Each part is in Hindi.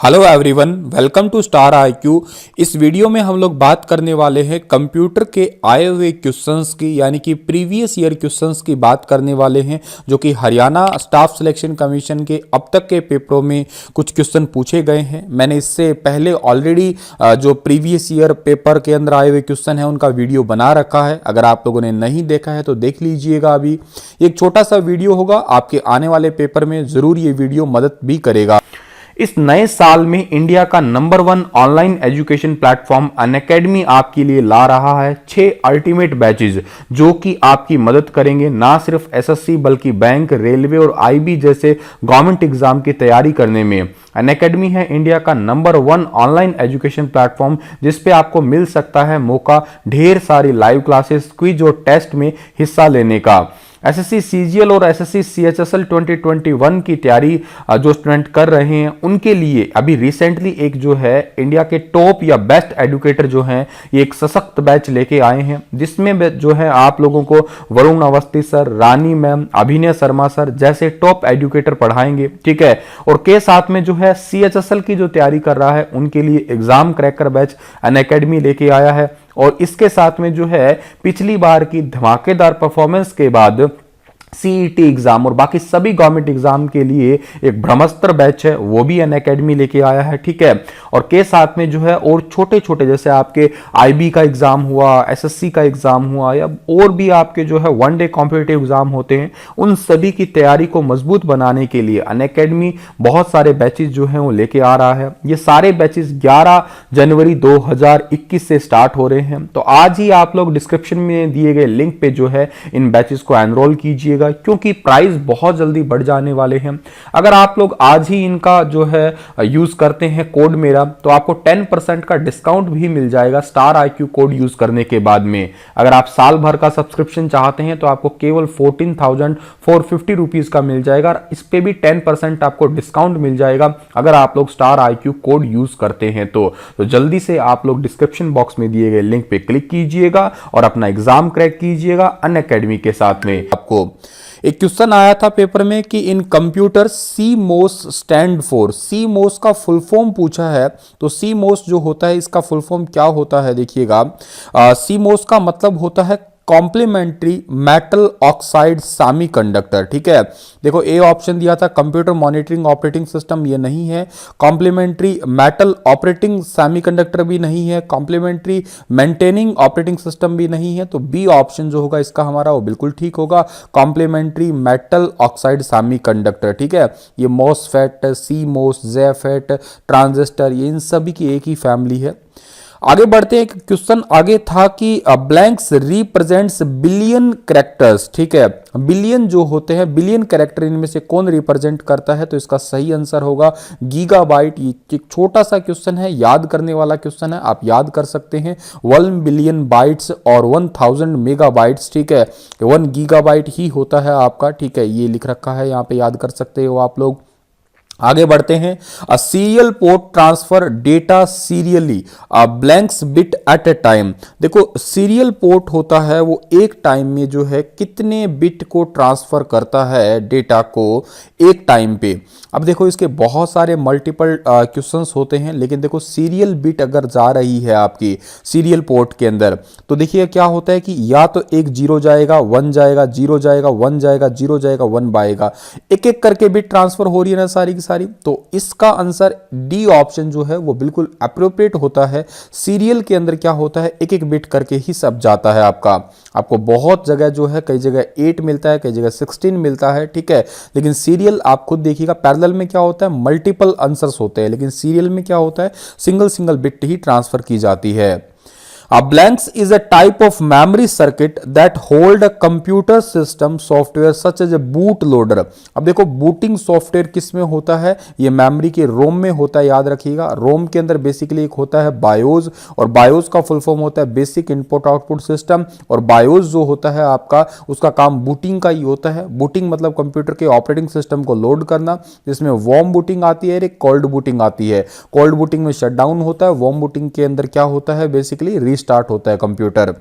Hello everyone, welcome to star IQ. इस वीडियो में हम लोग बात करने वाले हैं कंप्यूटर के आए हुए क्वेश्चंस की, यानी कि प्रीवियस ईयर क्वेश्चंस की बात करने वाले हैं, जो कि हरियाणा स्टाफ सिलेक्शन कमीशन के अब तक के पेपरों में कुछ क्वेश्चन पूछे गए हैं। मैंने इससे पहले ऑलरेडी जो प्रीवियस ईयर पेपर के अंदर आए हुए क्वेश्चन हैं उनका वीडियो बना रखा है। अगर आप लोगों ने नहीं देखा है तो देख लीजिएगा। अभी एक छोटा सा वीडियो होगा, आपके आने वाले पेपर में जरूर ये वीडियो मदद भी करेगा। इस नए साल में इंडिया का number 1 online education platform Unacademy आपके लिए ला रहा है 6 अल्टीमेट बैचेस, जो कि आपकी मदद करेंगे ना सिर्फ एसएससी बल्कि बैंक, रेलवे और आईबी जैसे गवर्नमेंट एग्जाम की तैयारी करने में। अनअकैडमी है इंडिया का नंबर 1 ऑनलाइन एजुकेशन प्लेटफॉर्म, जिसपे आपको मिल सकता है मौका ढेर सारी लाइव क्लासेस, क्विज और टेस्ट में हिस्सा लेने का। एसएससी सीजीएल और एसएससी सीएचएसएल 2021 की तैयारी जो स्टूडेंट कर रहे हैं उनके लिए अभी रिसेंटली एक जो है इंडिया के टॉप या बेस्ट एजुकेटर जो हैं ये एक सशक्त बैच लेके आए हैं, जिसमें जो है आप लोगों को वरुण अवस्थी सर, रानी मैम, अभिनय शर्मा सर जैसे टॉप एजुकेटर पढ़ाएंगे। ठीक है। और के साथ में जो है सीएचएसएल की जो तैयारी कर रहा है उनके लिए एग्जाम क्रैकर बैच अनअकैडमी लेके आया है। और इसके साथ में जो है पिछली बार की धमाकेदार परफॉर्मेंस के बाद सीईटी एग्जाम और बाकी सभी गवर्नमेंट एग्जाम के लिए एक ब्रह्मास्त्र बैच है, वो भी अनअकैडमी लेके आया है। ठीक है। और के साथ में जो है और छोटे छोटे जैसे आपके आईबी का एग्जाम हुआ, एसएससी का एग्जाम हुआ, या और भी आपके जो है वनडे कॉम्पिटिटिव एग्जाम होते हैं, उन सभी की तैयारी को मजबूत बनाने के लिए अनअकैडमी बहुत सारे बैचेस जो है वो लेके आ रहा है। ये सारे बैचेस 11 जनवरी 2021 से स्टार्ट हो रहे हैं। तो आज ही आप लोग डिस्क्रिप्शन में दिए गए लिंक पे जो है इन बैचेस को एनरोल कीजिएगा, क्योंकि प्राइस बहुत जल्दी बढ़ जाने वाले हैं। अगर आप लोग आज ही इनका जो है यूज करते हैं कोड मेरा, तो आपको 10% का डिस्काउंट भी मिल जाएगा स्टार आईक्यू कोड यूज करने के बाद में। अगर आप साल भर का सब्सक्रिप्शन चाहते हैं तो आपको केवल 14,450 रुपीज का मिल जाएगा। इस पे भी 10% आपको डिस्काउंट मिल जाएगा अगर आप लोग स्टार आईक्यू कोड यूज करते हैं तो जल्दी से आप लोग डिस्क्रिप्शन बॉक्स में दिए गए लिंक पे क्लिक कीजिएगा और अपना एग्जाम क्रैक कीजिएगा अनअकैडमी के साथ में। आपको एक क्वेश्चन आया था पेपर में कि इन computer CMOS stand for, CMOS का फुल फॉर्म पूछा है। तो सीमोस जो होता है इसका फुल फॉर्म क्या होता है, देखिएगा। सीमोस का मतलब होता है कॉम्प्लीमेंट्री मेटल ऑक्साइड सेमीकंडक्टर। ठीक है। देखो ए ऑप्शन दिया था कंप्यूटर मॉनिटरिंग ऑपरेटिंग सिस्टम, ये नहीं है। कॉम्प्लीमेंट्री मेटल ऑपरेटिंग सेमीकंडक्टर भी नहीं है। कॉम्प्लीमेंट्री मेंटेनिंग ऑपरेटिंग सिस्टम भी नहीं है। तो बी ऑप्शन जो होगा इसका हमारा वो बिल्कुल ठीक होगा, कॉम्प्लीमेंट्री मेटल ऑक्साइड सेमीकंडक्टर। ठीक है। ये मॉसफेट, सीमोस, जेफेट, ट्रांजिस्टर, ये इन सभी की एक ही फैमिली है। आगे बढ़ते हैं। एक क्वेश्चन आगे था कि ब्लैंक्स रिप्रेजेंट्स बिलियन कैरेक्टर्स। ठीक है। बिलियन जो होते हैं, बिलियन कैरेक्टर इनमें से कौन रिप्रेजेंट करता है, तो इसका सही आंसर होगा गीगाबाइट। ये एक छोटा सा क्वेश्चन है, याद करने वाला क्वेश्चन है, आप याद कर सकते हैं। 1 बिलियन बाइट्स और 1000 मेगाबाइट्स। ठीक है। 1 गीगाबाइट ही होता है आपका। ठीक है। ये लिख रखा है यहाँ पे, याद कर सकते हो आप लोग। आगे बढ़ते हैं। A serial port transfer data serially blanks bit at a time. देखो सीरियल पोर्ट होता है वो एक टाइम में जो है कितने बिट को ट्रांसफर करता है डेटा को एक टाइम पे। अब देखो इसके बहुत सारे मल्टीपल क्वेश्चंस होते हैं, लेकिन देखो सीरियल बिट अगर जा रही है आपकी सीरियल पोर्ट के अंदर, तो देखिए क्या होता है कि या तो एक 0 जाएगा, 1 जाएगा, 0 जाएगा, 1 जाएगा, 0 जाएगा, 1 आएगा, एक एक करके बिट ट्रांसफर हो रही है ना सारी की सारी। तो इसका आंसर डी ऑप्शन जो है वो बिल्कुल अप्रोप्रिएट होता है। सीरियल के अंदर क्या होता है, एक एक बिट करके ही सब जाता है आपका। आपको बहुत जगह जो है, कई जगह 8 मिलता है, कई जगह 16 मिलता है। ठीक है। लेकिन सीरियल आप खुद देखिएगा, पैरेलल में क्या होता है, मल्टीपल आंसर्स होते हैं, लेकिन सीरियल में क्या होता है, सिंगल सिंगल बिट ही ट्रांसफर की जाती है। Blanks is a type of memory circuit that hold a computer system software such as a boot loader। अब देखो बूटिंग सॉफ्टवेयर किस में होता है, ये मेमोरी के रोम में होता है, याद रखिएगा। रोम के अंदर बेसिकली एक होता है बायोस, और बायोस का फुल फॉर्म होता है बेसिक इनपुट आउटपुट सिस्टम। और बायोस जो होता है आपका, उसका काम बूटिंग का ही होता है। बूटिंग मतलब कंप्यूटर के ऑपरेटिंग सिस्टम को लोड करना, जिसमें वार्म बूटिंग आती है, एक कोल्ड बूटिंग आती है। कोल्ड बूटिंग में शटडाउन होता है, वार्म बूटिंग के अंदर क्या होता है, बेसिकली स्टार्ट होता है कंप्यूटर।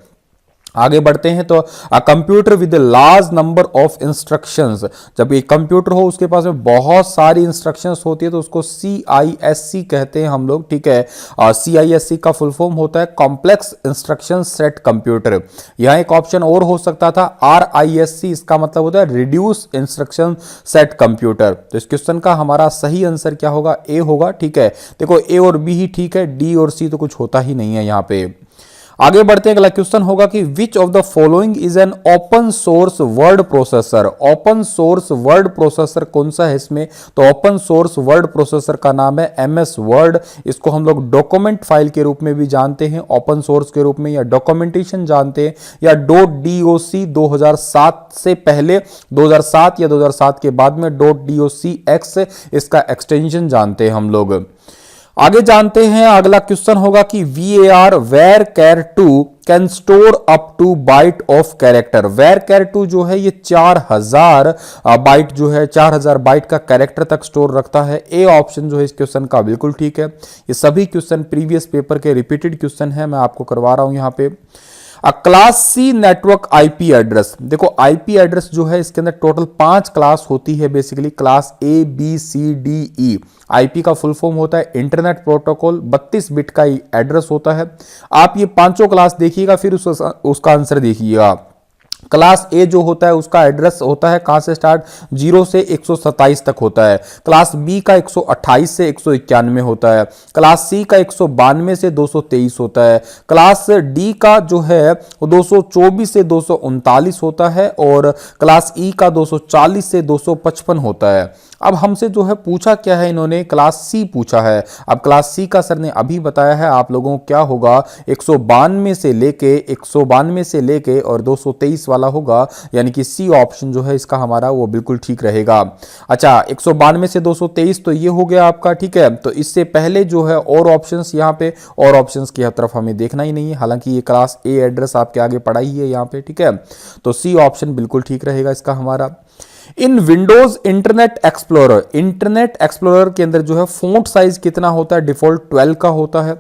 आगे बढ़ते हैं तो a computer with large number of instructions, जब एक कंप्यूटर हो उसके पास में बहुत सारी इंस्ट्रक्शंस होती है तो उसको CISC कहते हैं हम लोग, ठीक है। CISC का फुल फॉर्म होता है कॉम्प्लेक्स इंस्ट्रक्शन सेट कंप्यूटर। यहाँ एक ऑप्शन और हो सकता था RISC, इसका मतलब होता है रिड्यूस इंस्ट्रक्शन सेट कंप्यूटर। तो इस क्वेश्चन का हमारा सही आंसर क्या होगा, ए होगा, ठीक है। देखो ए और बी ही ठीक है, डी और सी तो कुछ होता ही नहीं है यहाँ पे। आगे बढ़ते हैं, अगला क्वेश्चन होगा कि which of the following is an open source word processor. Open source word processor कौन सा है इसमें, तो ओपन सोर्स वर्ड प्रोसेसर का नाम है MS वर्ड। इसको हम लोग डॉक्यूमेंट फाइल के रूप में भी जानते हैं, ओपन सोर्स के रूप में, या डॉक्यूमेंटेशन जानते हैं, या .doc 2007 से पहले 2007 या 2007 के बाद में .docx इसका एक्सटेंशन जानते हैं हम लोग। आगे जानते हैं, अगला क्वेश्चन होगा कि VAR var char 2 can store up to byte of character. Var char 2 जो है ये 4000 बाइट जो है 4000 बाइट का कैरेक्टर तक स्टोर रखता है। ए ऑप्शन जो है इस क्वेश्चन का बिल्कुल ठीक है। ये सभी क्वेश्चन प्रीवियस पेपर के रिपीटेड क्वेश्चन है, मैं आपको करवा रहा हूं यहाँ पे। Class C network IP address, देखो IP एड्रेस जो है इसके अंदर टोटल 5 क्लास होती है बेसिकली, क्लास ABCDE। IP का फुल फॉर्म होता है इंटरनेट प्रोटोकॉल, 32 बिट का एड्रेस होता है। आप ये पांचों क्लास देखिएगा, फिर उसका आंसर देखिएगा। क्लास ए जो होता है उसका एड्रेस होता है कहां से स्टार्ट, 0 से 127 तक होता है। क्लास बी का 128 से 191 होता है। क्लास सी का 192 से 223 होता है। क्लास डी का जो है वो 224 से 239 होता है, और क्लास ई का 240 से 255 होता है। अब हमसे जो है पूछा क्या है, इन्होंने क्लास सी पूछा है। अब क्लास सी का सर ने अभी बताया है आप लोगों को क्या होगा, 192 से लेके और 223 वाला होगा, यानी कि सी ऑप्शन जो है इसका हमारा वो बिल्कुल ठीक रहेगा। अच्छा, 192 से 223 तो ये हो गया आपका, ठीक है। तो इससे पहले जो है और ऑप्शंस यहाँ पे, और ऑप्शंस की तरफ हमें देखना ही नहीं है, हालांकि ये क्लास ए एड्रेस आपके आगे पढ़ा ही है यहाँ पे, ठीक है। तो सी ऑप्शन बिल्कुल ठीक रहेगा इसका हमारा। इन विंडोज इंटरनेट एक्सप्लोरर के अंदर जो है फॉन्ट साइज कितना होता है, डिफॉल्ट 12 का होता है।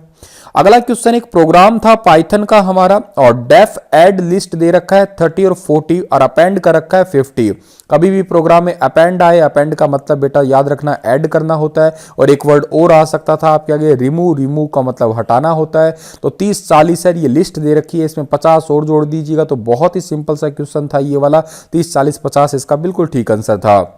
अगला क्वेश्चन एक प्रोग्राम था पाइथन का हमारा, और डेफ एड लिस्ट दे रखा है 30 और 40, और अपेंड कर रखा है 50। कभी भी प्रोग्राम में अपेंड आए, अपेंड का मतलब बेटा याद रखना ऐड करना होता है, और एक वर्ड और आ सकता था आपके आगे रिमूव का मतलब हटाना होता है। तो 30 40 है, ये लिस्ट दे रखी है, इसमें 50 और जोड़ दीजिएगा। तो बहुत ही सिंपल सा क्वेश्चन था ये वाला, 30 40 50 इसका बिल्कुल ठीक आंसर था।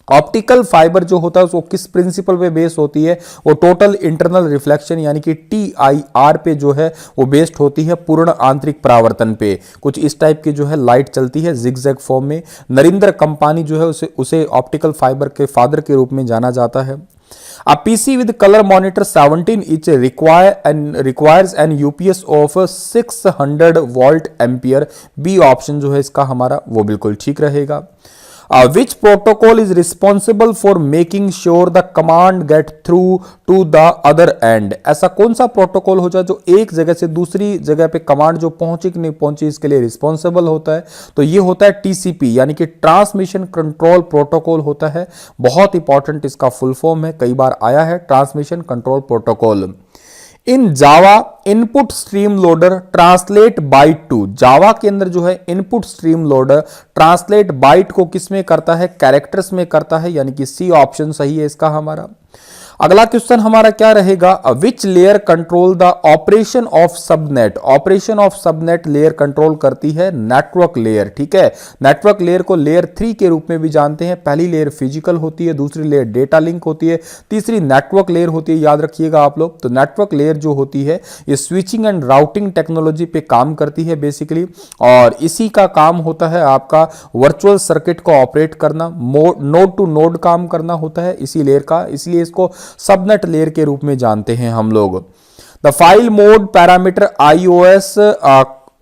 ऑप्टिकल फाइबर जो होता है वो किस प्रिंसिपल पे बेस होती है, वो टोटल इंटरनल रिफ्लेक्शन यानी कि TIR पे जो है वो बेस्ड होती है, पूर्ण आंतरिक परावर्तन पे। कुछ इस टाइप की जो है लाइट चलती है जिगजैग फॉर्म में। नरेंद्र कंपानी जो है उसे ऑप्टिकल फाइबर के फादर के रूप में जाना जाता है। A PC with color monitor 17 inch requires an UPS of 600 volt ampere. B option जो है इसका हमारा वो बिल्कुल ठीक रहेगा। Which protocol is responsible for making sure the command get through to the other end? ऐसा कौन सा प्रोटोकॉल हो जाए जो एक जगह से दूसरी जगह पे कमांड जो पहुंची कि नहीं पहुंची इसके लिए रिस्पॉन्सिबल होता है, तो ये होता है TCP यानी कि ट्रांसमिशन कंट्रोल प्रोटोकॉल होता है। बहुत इंपॉर्टेंट इसका फुल फॉर्म है, कई बार आया है, transmission control protocol. In Java input stream loader translate byte to, Java के अंदर जो है input stream loader translate byte को किस में करता है, कैरेक्टर्स में करता है, यानी कि सी ऑप्शन सही है इसका हमारा। अगला क्वेश्चन हमारा क्या रहेगा, which layer control the operation of subnet. Operation of subnet layer control करती है नेटवर्क लेयर, ठीक है। नेटवर्क लेयर को लेयर 3 के रूप में भी जानते हैं। पहली लेयर फिजिकल होती है, दूसरी लेयर डेटा लिंक होती है, तीसरी नेटवर्क लेयर होती है, याद रखिएगा आप लोग। तो नेटवर्क लेयर जो होती है ये स्विचिंग एंड राउटिंग टेक्नोलॉजी पे काम करती है बेसिकली, और इसी का काम होता है आपका वर्चुअल सर्किट को ऑपरेट करना, नोड टू नोड काम करना होता है इसी लेयर का, इसलिए इसको सबनेट लेयर के रूप में जानते हैं हम लोग। The file mode parameter iOS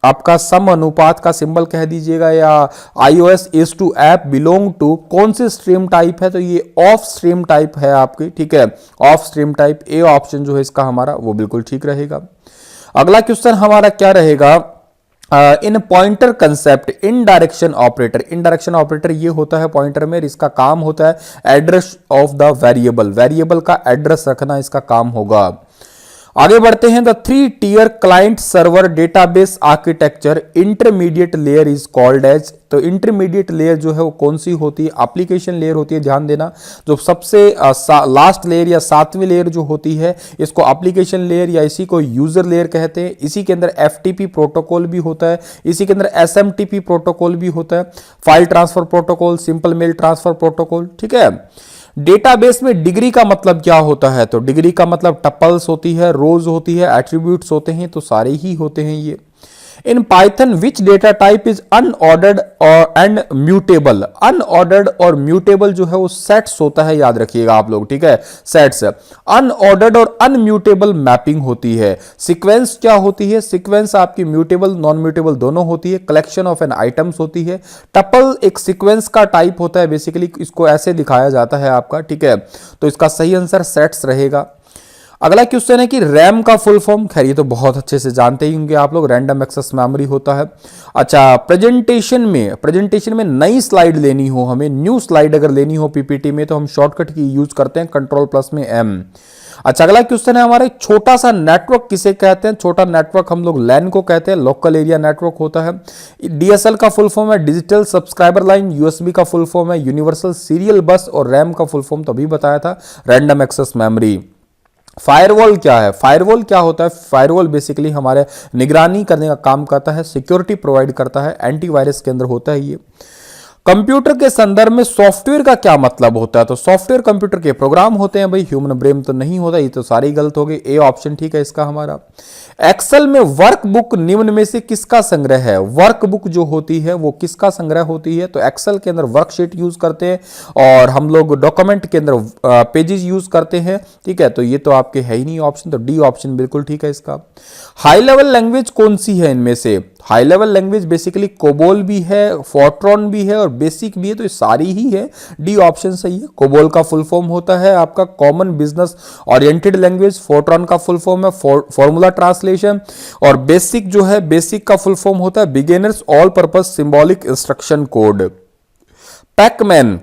आपका सम अनुपात का सिंबल कह दीजिएगा, या iOS is to app belong to कौन से स्ट्रीम टाइप है, तो ये ऑफ स्ट्रीम टाइप है आपकी, ठीक है, of stream type. A option जो है इसका हमारा वो बिल्कुल ठीक रहेगा। अगला क्वेश्चन हमारा क्या रहेगा, in pointer concept indirection operator ये होता है पॉइंटर में, इसका काम होता है एड्रेस ऑफ द वेरिएबल का एड्रेस रखना इसका काम होगा। आगे बढ़ते हैं। The 3 tier client server database architecture intermediate layer is called as. तो इंटरमीडिएट लेयर जो है वो कौन सी होती है? एप्लीकेशन लेयर होती है, ध्यान देना। जो सबसे लास्ट लेयर या 7वीं लेयर जो होती है इसको एप्लीकेशन लेयर या इसी को यूजर लेयर कहते हैं। इसी के अंदर एफटीपी प्रोटोकॉल भी होता है, इसी के अंदर एसएमटीपी प्रोटोकॉल भी होता है, file transfer protocol, simple mail transfer protocol, ठीक है। डेटाबेस में डिग्री का मतलब क्या होता है? तो डिग्री का मतलब टपल्स होती है, रोज होती है, एट्रीब्यूट्स होते हैं, तो सारे ही होते हैं ये। In Python which data type is unordered और एंड म्यूटेबल। अनऑर्डर्ड और म्यूटेबल जो है वो सेट्स होता है, याद रखिएगा आप लोग, ठीक है, सेट्स। अनऑर्डर्ड और अनम्यूटेबल मैपिंग होती है। सीक्वेंस क्या होती है? सीक्वेंस आपकी म्यूटेबल नॉन म्यूटेबल दोनों होती है। कलेक्शन ऑफ एन आइटम्स होती है। टपल एक सीक्वेंस का टाइप होता है, बेसिकली इसको ऐसे दिखाया जाता है आपका, ठीक है। तो इसका सही आंसर सेट्स रहेगा। अगला क्वेश्चन है कि रैम का फुल फॉर्म, खैर ये तो बहुत अच्छे से जानते ही होंगे आप लोग, रैंडम एक्सेस मेमोरी होता है। अच्छा, प्रेजेंटेशन में नई स्लाइड लेनी हो, हमें न्यू स्लाइड अगर लेनी हो पीपीटी में, तो हम शॉर्टकट की यूज करते हैं कंट्रोल+ में M। अच्छा, अगला क्वेश्चन है हमारा, छोटा सा नेटवर्क किसे कहते हैं? छोटा नेटवर्क हम लोग लैन को कहते हैं, लोकल एरिया नेटवर्क होता है। डीएसएल का फुल फॉर्म है डिजिटल सब्सक्राइबर लाइन, यूएसबी का फुल फॉर्म है यूनिवर्सल सीरियल बस, और रैम का फुल फॉर्म तो अभी बताया था, रैंडम एक्सेस मेमोरी। फायरवॉल क्या है? फायरवॉल क्या होता है? फायरवॉल बेसिकली हमारे निगरानी करने का काम करता है, सिक्योरिटी प्रोवाइड करता है, एंटीवायरस के अंदर होता है ये। कंप्यूटर के संदर्भ में सॉफ्टवेयर का क्या मतलब होता है? तो सॉफ्टवेयर कंप्यूटर के प्रोग्राम होते हैं भाई, ह्यूमन ब्रेन तो नहीं होता, ये तो सारी गलत हो गई, ए ऑप्शन ठीक है इसका हमारा। एक्सेल में वर्कबुक निम्न में से किसका संग्रह है? वर्कबुक जो होती है वो किसका संग्रह होती है? तो एक्सेल के अंदर वर्कशीट यूज करते हैं, और हम लोग डॉक्यूमेंट के अंदर पेजेस यूज करते हैं, ठीक है। तो ये तो आपके है ही नहीं ऑप्शन, तो डी ऑप्शन बिल्कुल ठीक है इसका। हाई लेवल लैंग्वेज कौन सी है इनमें से? High level language basically COBOL भी है, फोर्ट्रॉन भी है और बेसिक भी है, तो ये सारी ही है, डी ऑप्शन सही है। कोबोल का फुल फॉर्म होता है आपका common business oriented language, Fortran का फुल फॉर्म है फॉर्मूला ट्रांसलेशन, और बेसिक जो है, बेसिक का फुल फॉर्म होता है beginners all purpose symbolic instruction code. Pac-Man,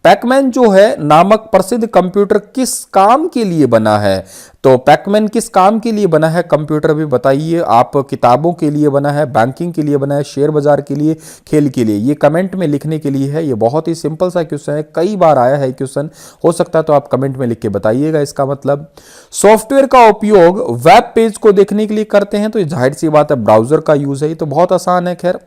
Pac-Man जो है नामक प्रसिद्ध कंप्यूटर किस काम के लिए बना है? तो पैकमैन किस काम के लिए बना है कंप्यूटर, भी बताइए आप। किताबों के लिए बना है, बैंकिंग के लिए बना है, शेयर बाजार के लिए, खेल के लिए? ये कमेंट में लिखने के लिए है। ये बहुत ही सिंपल सा क्वेश्चन है, कई बार आया है क्वेश्चन, हो सकता है तो आप कमेंट में लिख के बताइएगा इसका मतलब। सॉफ्टवेयर का उपयोग वेब पेज को देखने के लिए करते हैं, तो जाहिर सी बात है ब्राउजर का यूज है, ये तो बहुत आसान है। खैर,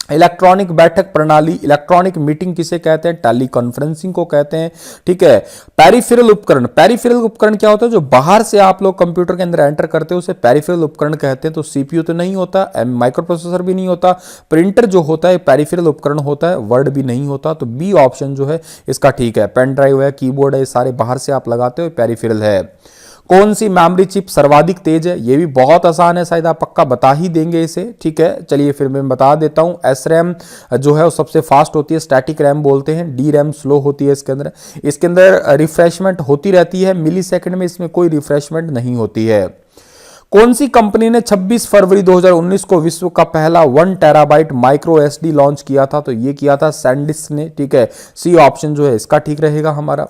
इलेक्ट्रॉनिक बैठक प्रणाली, इलेक्ट्रॉनिक मीटिंग किसे कहते हैं? टेली कॉन्फ्रेंसिंग को कहते हैं, ठीक है। पेरिफेरल उपकरण, पेरिफेरल उपकरण क्या होता है? जो बाहर से आप लोग कंप्यूटर के अंदर एंटर करते हो उसे पेरिफेरल उपकरण कहते हैं। तो सीपीयू तो नहीं होता, माइक्रो प्रोसेसर भी नहीं होता, प्रिंटर जो होता है पेरिफेरल उपकरण होता है, वर्ड भी नहीं होता, तो बी ऑप्शन जो है इसका ठीक है। पेन ड्राइव है, कीबोर्ड है, ये सारे बाहर से आप लगाते हो, पेरिफेरल है। कौन सी मेमोरी चिप सर्वाधिक तेज है? ये भी बहुत आसान है, शायद आप पक्का बता ही देंगे इसे, ठीक है। चलिए फिर मैं बता देता हूं। एस रैम जो है वो सबसे फास्ट होती है, स्टैटिक रैम बोलते हैं। डी रैम स्लो होती है इसके अंदर रिफ्रेशमेंट होती रहती है, मिली सेकेंड में इसमें कोई रिफ्रेशमेंट नहीं होती है। कौन सी कंपनी ने 26 फरवरी 2019 को विश्व का पहला 1 टेराबाइट माइक्रो एसडी लॉन्च किया था? तो ये किया था सैंडिस्क ने, ठीक है। सी ऑप्शन जो है इसका ठीक रहेगा हमारा।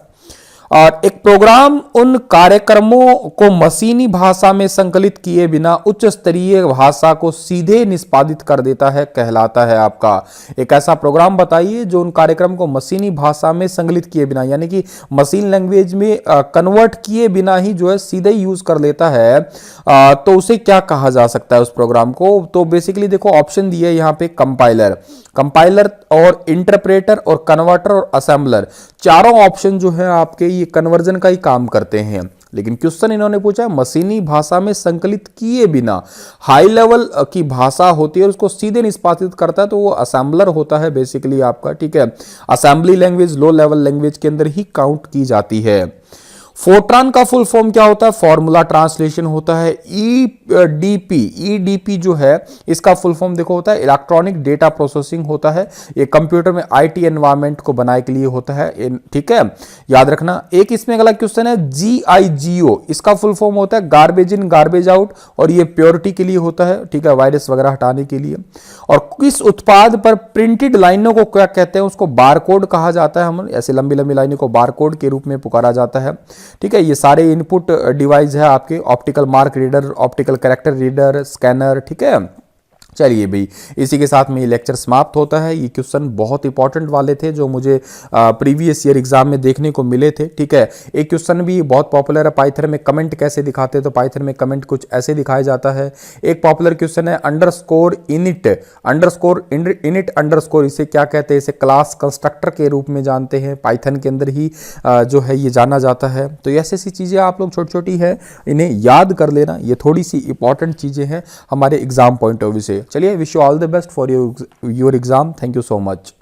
और एक प्रोग्राम उन कार्यक्रमों को मशीनी भाषा में संकलित किए बिना उच्च स्तरीय भाषा को सीधे निष्पादित कर देता है, कहलाता है आपका। एक ऐसा प्रोग्राम बताइए जो उन कार्यक्रम को मशीनी भाषा में संकलित किए बिना, यानी कि मशीन लैंग्वेज में कन्वर्ट किए बिना ही जो है सीधे यूज कर लेता है, तो उसे क्या कहा जा सकता है उस प्रोग्राम को? तो बेसिकली देखो ऑप्शन दिए यहाँ पे, कंपाइलर और इंटरप्रेटर और कन्वर्टर और असेंबलर, चारों ऑप्शन जो है आपके ये कन्वर्जन का ही काम करते हैं। लेकिन क्वेश्चन इन्होंने पूछा मशीनी भाषा में संकलित किए बिना, हाई लेवल की भाषा होती है उसको सीधे निष्पादित करता है, तो वो असेंबलर होता है बेसिकली आपका, ठीक है। Assembly language low level language के अंदर ही काउंट की जाती है। फोर्ट्रॉन का फुल फॉर्म क्या होता है? फॉर्मूला ट्रांसलेशन होता है। ईडीपी जो है इसका फुल फॉर्म देखो होता है इलेक्ट्रॉनिक डेटा प्रोसेसिंग होता है। ये कंप्यूटर में आईटी एनवायरनमेंट को बनाने के लिए होता है, ठीक है, याद रखना। एक इसमें अगला क्वेश्चन है जीआईजीओ, इसका फुल फॉर्म होता है गार्बेज इन गार्बेज आउट, और ये प्योरिटी के लिए होता है, ठीक है, वायरस वगैरह हटाने के लिए। और किस उत्पाद पर प्रिंटेड लाइनों को क्या कहते हैं? उसको बारकोड कहा जाता है। हम ऐसे लंबी लंबी लाइनों को बारकोड के रूप में पुकारा जाता है। ठीक है। ये सारे इनपुट डिवाइस है आपके, optical mark reader, optical character reader, scanner, ठीक है। चलिए भाई, इसी के साथ में ये लेक्चर समाप्त होता है। ये क्वेश्चन बहुत इंपॉर्टेंट वाले थे जो मुझे प्रीवियस ईयर एग्जाम में देखने को मिले थे, ठीक है। एक क्वेश्चन भी बहुत पॉपुलर है पाइथन में, कमेंट कैसे दिखाते हैं, तो पाइथन में कमेंट कुछ ऐसे दिखाया जाता है। एक पॉपुलर क्वेश्चन है अंडरस्कोर इनिट अंडरस्कोर, इसे क्या कहते हैं, इसे क्लास कंस्ट्रक्टर के रूप में जानते हैं, पाइथन के अंदर ही जो है ये जाना जाता है। तो ऐसी ऐसी चीज़ें आप लोग छोटी छोटी है, इन्हें याद कर लेना, ये थोड़ी सी इंपॉर्टेंट चीज़ें हैं हमारे एग्जाम पॉइंट ऑफ व्यू से। चलिए, wish you all the best for your exam. Thank you so much.